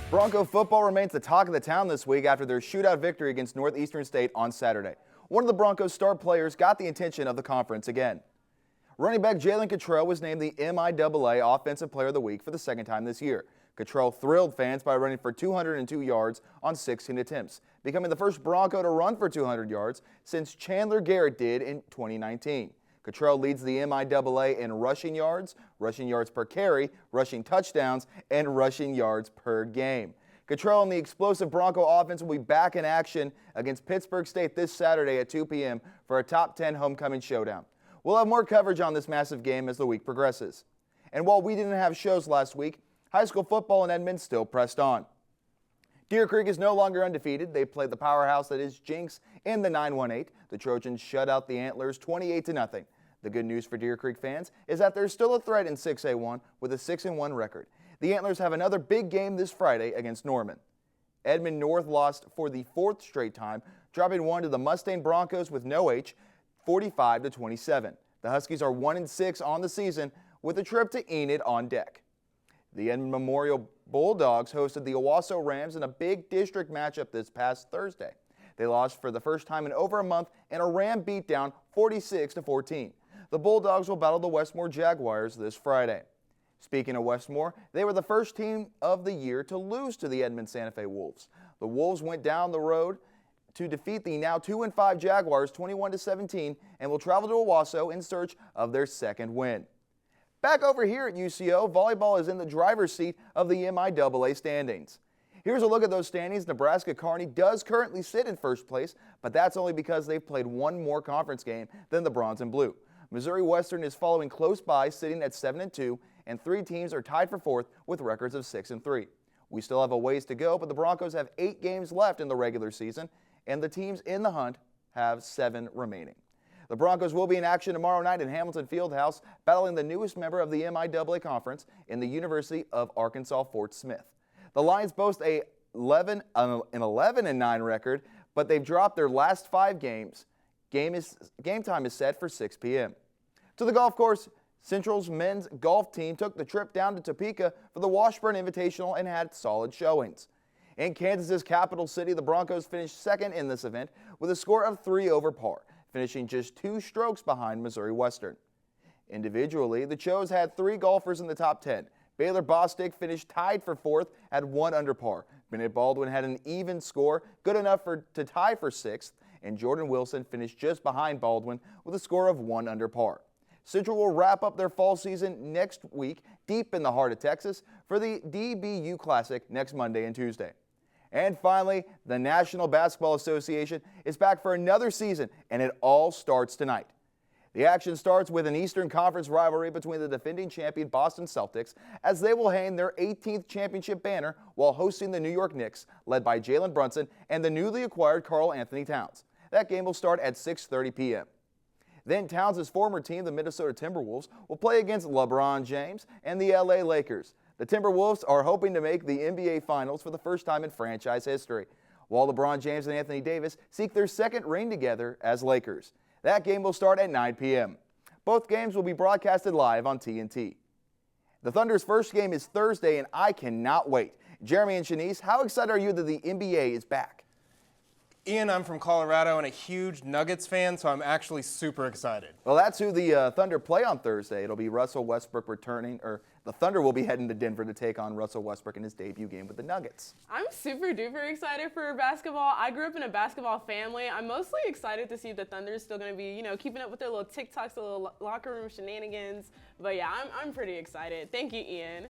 Bronco football remains the talk of the town this week after their shootout victory against Northeastern State on Saturday. One of the Broncos' star players got the attention of the conference again. Running back Jalen Cottrell was named the MIAA Offensive Player of the Week for the second time this year. Cottrell thrilled fans by running for 202 yards on 16 attempts, becoming the first Bronco to run for 200 yards since Chandler Garrett did in 2019. Cottrell leads the MIAA in rushing yards per carry, rushing touchdowns, and rushing yards per game. Cottrell and the explosive Bronco offense will be back in action against Pittsburgh State this Saturday at 2 p.m. for a top 10 homecoming showdown. We'll have more coverage on this massive game as the week progresses. And while we didn't have shows last week, high school football in Edmond still pressed on. Deer Creek is no longer undefeated. They played the powerhouse that is Jinx in the 9-1-8. The Trojans shut out the Antlers 28-0. The good news for Deer Creek fans is that there's still a threat in 6A1 with a 6-1 record. The Antlers have another big game this Friday against Norman. Edmond North lost for the fourth straight time, dropping one to the Mustang Broncos with no H, 45-27. The Huskies are 1-6 on the season with a trip to Enid on deck. The Edmond Memorial Bulldogs hosted the Owasso Rams in a big district matchup this past Thursday. They lost for the first time in over a month in a Ram beatdown 46-14. The Bulldogs will battle the Westmore Jaguars this Friday. Speaking of Westmore, they were the first team of the year to lose to the Edmond Santa Fe Wolves. The Wolves went down the road to defeat the now 2-5 Jaguars 21-17 and will travel to Owasso in search of their second win. Back over here at UCO, volleyball is in the driver's seat of the MIAA standings. Here's a look at those standings. Nebraska Kearney does currently sit in first place, but that's only because they've played one more conference game than the Bronze and Blue. Missouri Western is following close by, sitting at 7-2, and three teams are tied for fourth with records of 6-3. We still have a ways to go, but the Broncos have 8 games left in the regular season, and the teams in the hunt have 7 remaining. The Broncos will be in action tomorrow night in Hamilton Fieldhouse, battling the newest member of the MIAA Conference in the University of Arkansas Fort Smith. The Lions boast an 11-9 record, but they've dropped their last 5 games. Game time is set for 6 p.m. To the golf course, Central's men's golf team took the trip down to Topeka for the Washburn Invitational and had solid showings. In Kansas's capital city, the Broncos finished second in this event with a score of 3 over par, finishing just 2 strokes behind Missouri Western. Individually, the Chos had 3 golfers in the top 10. Baylor Bostic finished tied for 4th at 1 under par. Bennett Baldwin had an even score, good enough to tie for 6th, and Jordan Wilson finished just behind Baldwin with a score of 1 under par. Central will wrap up their fall season next week deep in the heart of Texas for the DBU Classic next Monday and Tuesday. And finally, the National Basketball Association is back for another season, and it all starts tonight. The action starts with an Eastern Conference rivalry between the defending champion Boston Celtics as they will hang their 18th championship banner while hosting the New York Knicks, led by Jalen Brunson and the newly acquired Karl Anthony Towns. That game will start at 6:30 p.m. Then Towns' former team, the Minnesota Timberwolves, will play against LeBron James and the LA Lakers. The Timberwolves are hoping to make the NBA Finals for the first time in franchise history, while LeBron James and Anthony Davis seek their second ring together as Lakers. That game will start at 9 p.m. Both games will be broadcasted live on TNT. The Thunder's first game is Thursday, and I cannot wait. Jeremy and Shanice, how excited are you that the NBA is back? Ian, I'm from Colorado and a huge Nuggets fan, so I'm actually super excited. Well, that's who the Thunder play on Thursday. It'll be Russell Westbrook returning, or the Thunder will be heading to Denver to take on Russell Westbrook in his debut game with the Nuggets. I'm super duper excited for basketball. I grew up in a basketball family. I'm mostly excited to see the Thunder is still going to be, keeping up with their little TikToks, their little locker room shenanigans. But yeah, I'm pretty excited. Thank you, Ian.